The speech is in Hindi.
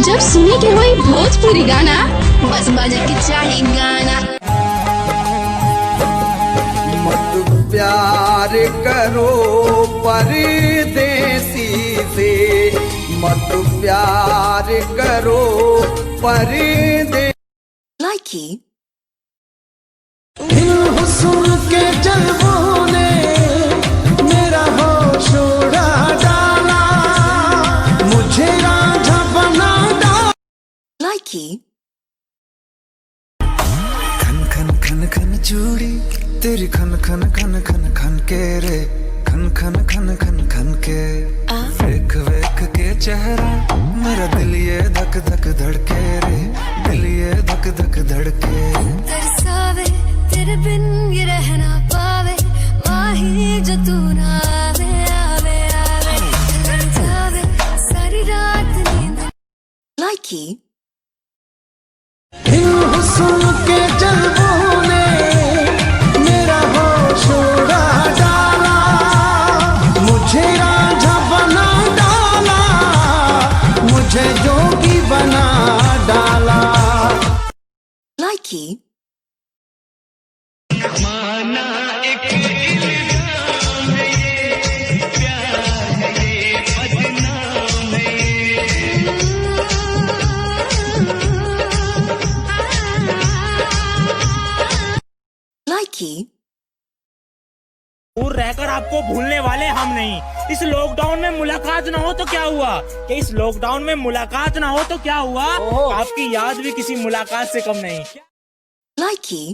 जब सुने के होई भोजपुरी गाना, बस बजे के चाही गाना। मत प्यार करो परदेसी से, मत प्यार करो परदेसी। Likey हुस्न के जलवों ने मेरा होश उड़ा डाला, मुझे राजा बना डाला। Likey खन खन खन खन चूड़ी तेरी खन खन खन खन खन के रे, खन खन खन खन खन के। वेख वेख के चेहरा मेरा दिल ये धक धक धड़के रे, दिल ये धक धक धड़के। तरसावे तेरे बिन ये रह ना पावे, माही जो तू ना आवे आवे आवे। तरसावे सारी रात नींद। Likey हुस्न के जलवों ने मेरा होश उड़ा डाला, मुझे राजा बना डाला, मुझे योगी बना डाला। Likey माना एक इल्जाम है ये, प्यार है ये, बदनाम है ये। Likey दूर रहकर आपको भूलने वाले हम नहीं। इस लॉकडाउन में मुलाकात ना हो तो क्या हुआ, कि इस लॉकडाउन में मुलाकात ना हो तो क्या हुआ, आपकी याद भी किसी मुलाकात से कम नहीं। Likey